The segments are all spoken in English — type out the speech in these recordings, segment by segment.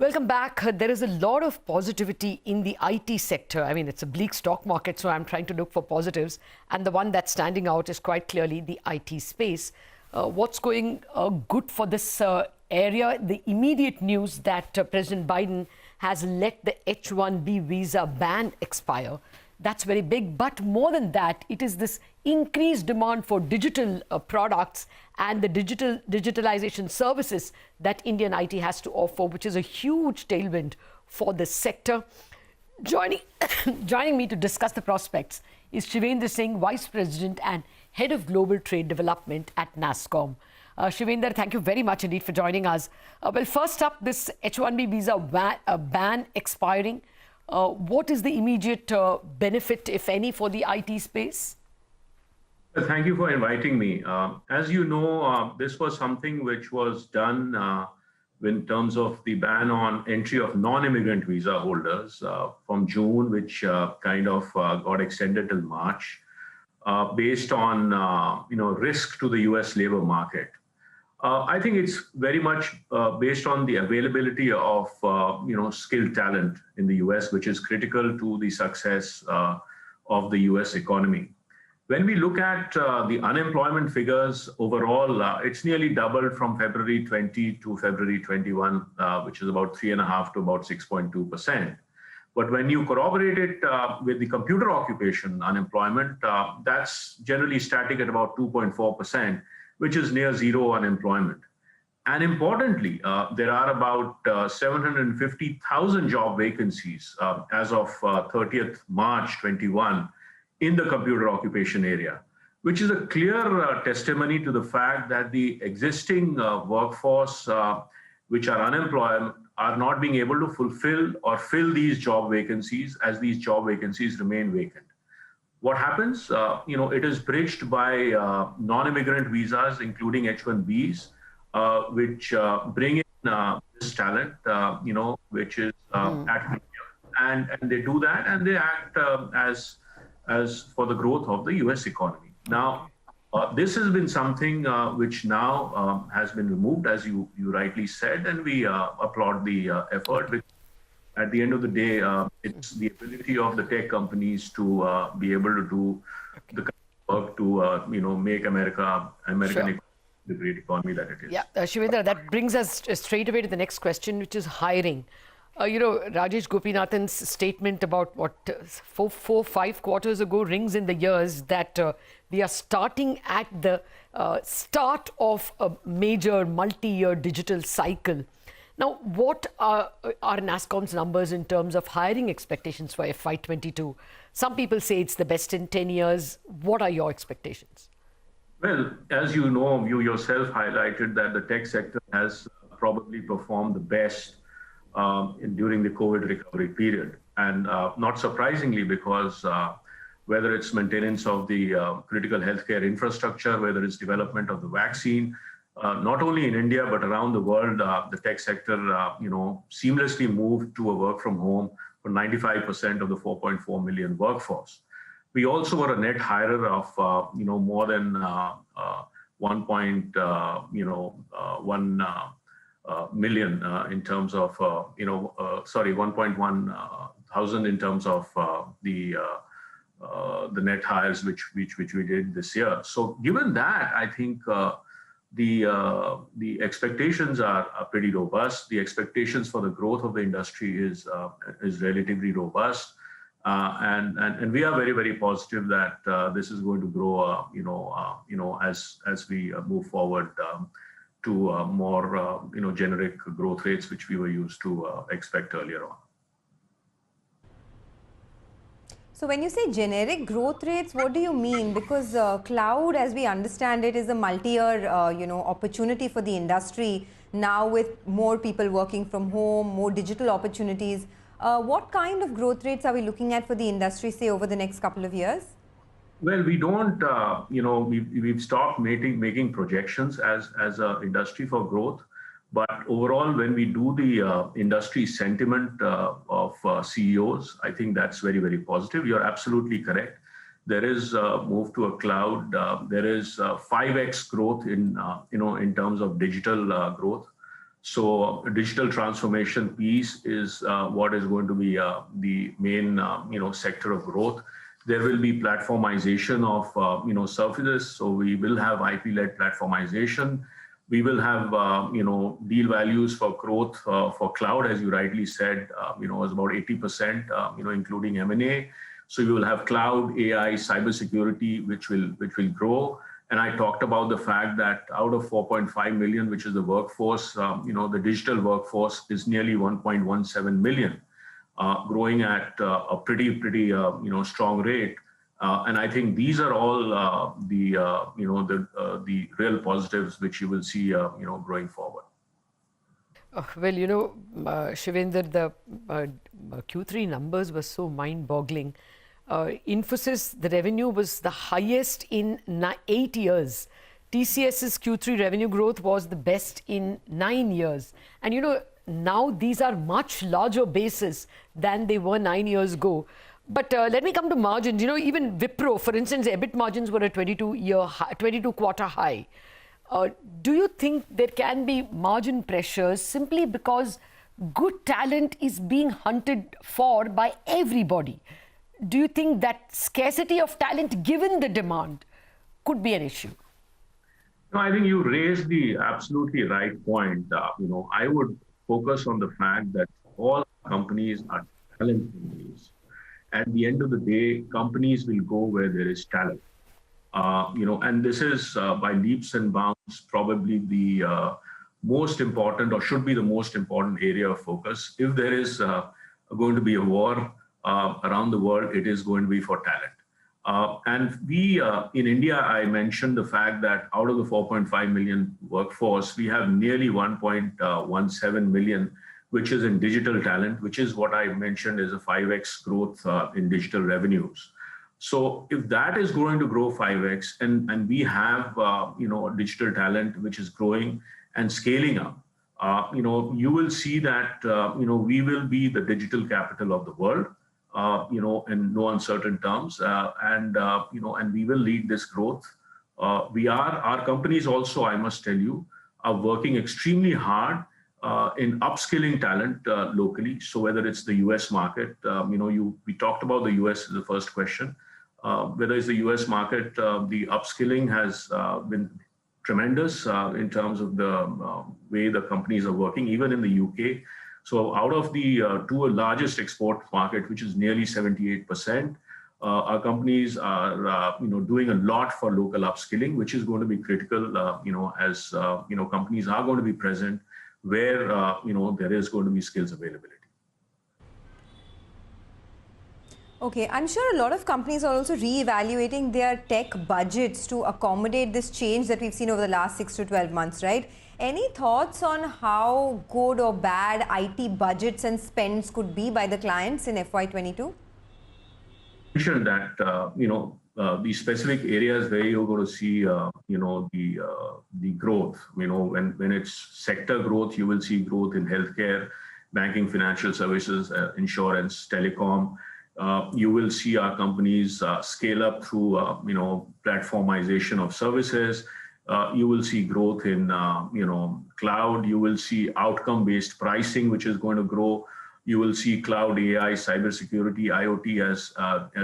Welcome back. There is a lot of positivity in the IT sector. I mean, it's a bleak stock market, so I'm trying to look for positives. And the one that's standing out is quite clearly the IT space. What's going good for this area? The immediate news that President Biden has let the H-1B visa ban expire. That's very big. But more than that, it is this increased demand for digital products and the digitalization services that Indian IT has to offer, which is a huge tailwind for the sector. Joining me to discuss the prospects is Shivendra Singh, Vice President and Head of Global Trade Development at NASSCOM. Shivendra, thank you very much indeed for joining us. Well, first up, this H-1B visa ban expiring. What is the immediate benefit, if any, for the IT space? Thank you for inviting me. As you know, this was something which was done in terms of the ban on entry of non-immigrant visa holders from June, which kind of got extended till March, based on risk to the U.S. labor market. I think it's very much based on the availability of skilled talent in the U.S., which is critical to the success of the U.S. economy. When we look at the unemployment figures overall, it's nearly doubled from February 20 to February 21, which is about 3.5 to about 6.2%. But when you corroborate it with the computer occupation unemployment, that's generally static at about 2.4%, which is near zero unemployment. And importantly, there are about 750,000 job vacancies as of 30th March 21 in the computer occupation area, which is a clear testimony to the fact that the existing workforce, which are unemployed, are not being able to fulfill or fill these job vacancies as these job vacancies remain vacant. What happens? It is bridged by non-immigrant visas, including H-1Bs, which bring in this talent, which is at and they do that, and they act as for the growth of the U.S. economy. Now, this has been something which now has been removed, as you rightly said, and we applaud the effort. At the end of the day, it's the ability of the tech companies to be able to do the kind of work to make American economy the great economy that it is. Yeah, Shivendra, that brings us straight away to the next question, which is hiring. Rajesh Gopinathan's statement about 5 quarters ago rings in the ears that we are starting at the start of a major multi-year digital cycle. Now, what are NASSCOM's numbers in terms of hiring expectations for FY22? Some people say it's the best in 10 years. What are your expectations? Well, as you know, you yourself highlighted that the tech sector has probably performed the best during the COVID recovery period. And not surprisingly, because whether it's maintenance of the critical healthcare infrastructure, whether it's development of the vaccine, not only in India, but around the world, the tech sector, seamlessly moved to a work from home for 95% of the 4.4 million workforce. We also were a net hirer of, more than 1.1 million in terms of, 1.1 thousand in terms of the net hires which we did this year. So given that, I think the expectations are pretty robust. The expectations for the growth of the industry is relatively robust, and we are very, very positive that this is going to grow, as we move forward to more generic growth rates which we were used to expect earlier on. So when you say generic growth rates, what do you mean? Because cloud, as we understand it, is a multi-year, opportunity for the industry. Now with more people working from home, more digital opportunities, what kind of growth rates are we looking at for the industry, say, over the next couple of years? Well, we don't, we've stopped making projections as an industry for growth. But overall, when we do the industry sentiment of CEOs, I think that's very, very positive. You're absolutely correct. There is a move to a cloud. There is 5x growth in terms of digital growth. So digital transformation piece is what is going to be the main sector of growth. There will be platformization of services. So we will have IP-led platformization. We will have deal values for growth for cloud, as you rightly said, was about 80%, including M&A. So you will have cloud, AI, cybersecurity, which will grow. And I talked about the fact that out of 4.5 million, which is the workforce, the digital workforce is nearly 1.17 million, growing at a pretty strong rate. And I think these are all the real positives which you will see growing forward. Well, Shivendra, the Q3 numbers were so mind-boggling. Infosys, the revenue was the highest in 8 years. TCS's Q3 revenue growth was the best in 9 years. And now these are much larger bases than they were 9 years ago. But let me come to margins. Even Wipro, for instance, EBIT margins were a 22-quarter high. Do you think there can be margin pressures simply because good talent is being hunted for by everybody? Do you think that scarcity of talent, given the demand, could be an issue? No, I think you raised the absolutely right point. I would focus on the fact that all companies are talent companies. At the end of the day, companies will go where there is talent. And this is by leaps and bounds probably the most important, or should be the most important area of focus. If there is going to be a war around the world, it is going to be for talent. And we, in India, I mentioned the fact that out of the 4.5 million workforce, we have nearly 1.17 million, which is in digital talent, which is what I mentioned is a 5x growth in digital revenues. So if that is going to grow 5x, and we have digital talent which is growing and scaling up, you will see that we will be the digital capital of the world. In no uncertain terms, and we will lead this growth. Our companies also, I must tell you, are working extremely hard in upskilling talent locally. So whether it's the US market, we talked about the US as the first question. Whether it's the US market, the upskilling has been tremendous in terms of the way the companies are working, even in the UK. So out of the two largest export market, which is nearly 78%, our companies are doing a lot for local upskilling, which is going to be critical, as companies are going to be present where there is going to be skills availability. Okay, I'm sure a lot of companies are also re-evaluating their tech budgets to accommodate this change that we've seen over the last 6 to 12 months, right? Any thoughts on how good or bad IT budgets and spends could be by the clients in FY22? Mentioned that the specific areas where you're going to see the growth. When it's sector growth, you will see growth in healthcare, banking, financial services, insurance, telecom. You will see our companies scale up through platformization of services. You will see growth in cloud. You will see outcome-based pricing, which is going to grow. You will see cloud, AI, cybersecurity, IoT as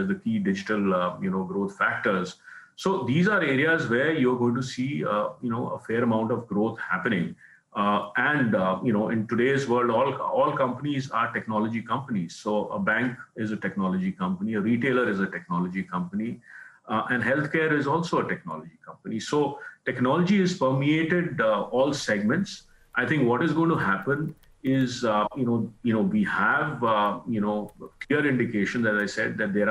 the key digital growth factors. So these are areas where you're going to see a fair amount of growth happening. In today's world, all companies are technology companies. So a bank is a technology company, a retailer is a technology company, and healthcare is also a technology company. So technology is permeated all segments. I think what is going to happen is, we have clear indications, as I said, that there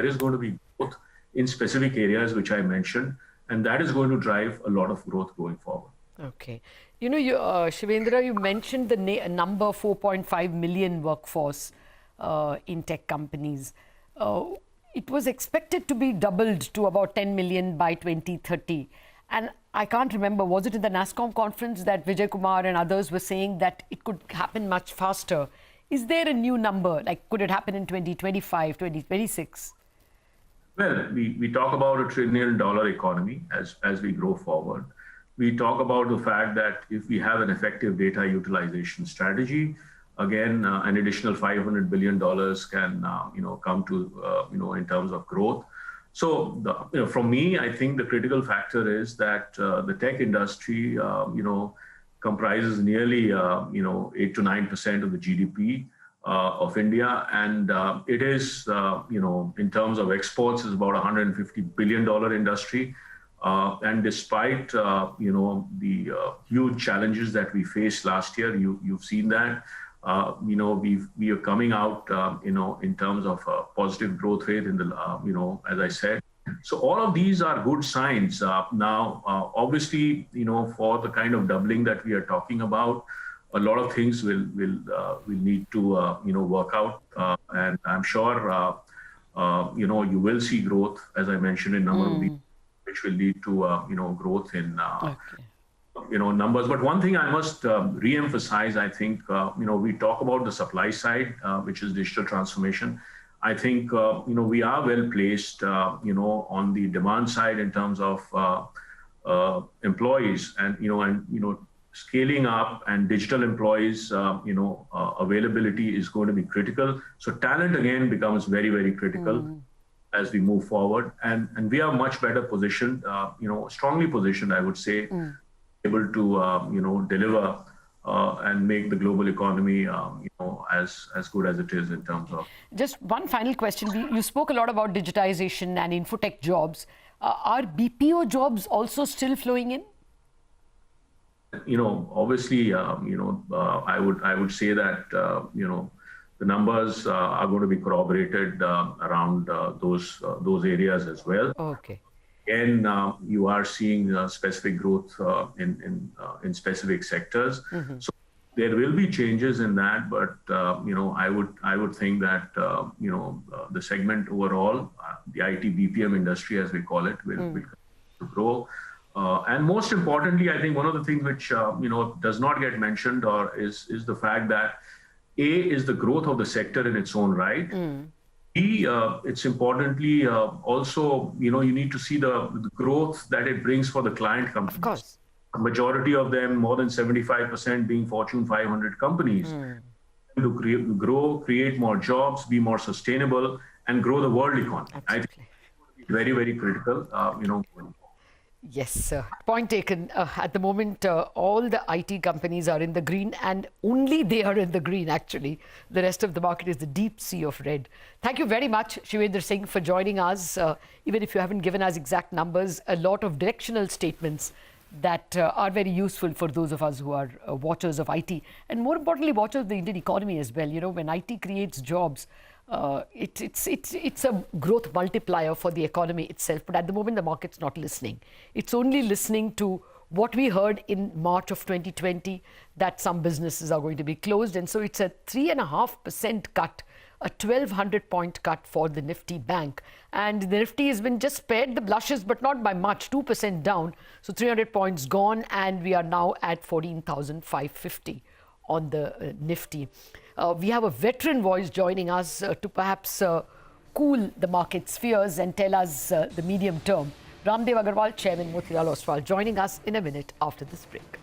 is going to be growth in specific areas which I mentioned, and that is going to drive a lot of growth going forward. Okay. Shivendra, you mentioned the number 4.5 million workforce in tech companies. It was expected to be doubled to about 10 million by 2030. And I can't remember, was it in the NASSCOM conference that Vijay Kumar and others were saying that it could happen much faster? Is there a new number? Like, could it happen in 2025, 2026? Well, we talk about $1 trillion economy as we grow forward. we talk about the fact that if we have an effective data utilization strategy, again, an additional $500 billion can, come to, in terms of growth. So, from me, I think the critical factor is that the tech industry, comprises nearly, 8 to 9% of the GDP of India, and it is, in terms of exports, is about $150 billion industry. And despite, the huge challenges that we faced last year, you've seen that. We are coming out, in terms of a positive growth rate in the, as I said. So all of these are good signs. Now, obviously, for the kind of doubling that we are talking about, a lot of things will need to, work out. And I'm sure, you will see growth, as I mentioned, in number of these, which will lead to, growth in, numbers. But one thing I must re-emphasize, I think, we talk about the supply side, which is digital transformation. I think, we are well placed, on the demand side in terms of employees and scaling up and digital employees, availability is going to be critical. So talent again becomes very, very critical as we move forward. And we are much better positioned, strongly positioned, I would say, able to, deliver and make the global economy, as good as it is in terms of. Just one final question. You spoke a lot about digitization and infotech jobs. Are BPO jobs also still flowing in? Obviously, I would say that, the numbers are going to be corroborated around those areas as well. Okay. And you are seeing specific growth in specific sectors. So there will be changes in that, but I would think that the segment overall, the IT BPM industry, as we call it, will grow. And most importantly, I think one of the things which does not get mentioned or is the fact that is the growth of the sector in its own right. It's importantly also, you need to see the growth that it brings for the client companies. Of course. A majority of them, more than 75% being Fortune 500 companies, to grow, create more jobs, be more sustainable, and grow the world economy. Absolutely. I think it's very, very critical, Yes, sir. Point taken. At the moment, all the IT companies are in the green, and only they are in the green, actually. The rest of the market is the deep sea of red. Thank you very much, Shivendra Singh, for joining us. Even if you haven't given us exact numbers, a lot of directional statements that are very useful for those of us who are watchers of IT. And more importantly, watchers of the Indian economy as well. When IT creates jobs, it's a growth multiplier for the economy itself. But at the moment, the market's not listening. It's only listening to what we heard in March of 2020, that some businesses are going to be closed. And so it's a 3.5% cut, a 1,200-point cut for the Nifty Bank. And the Nifty has been just spared the blushes, but not by much, 2% down. So 300 points gone, and we are now at 14,550 on the Nifty. We have a veteran voice joining us to perhaps cool the market's fears and tell us the medium term. Ramdev Agarwal, Chairman Motilal Oswal, joining us in a minute after this break.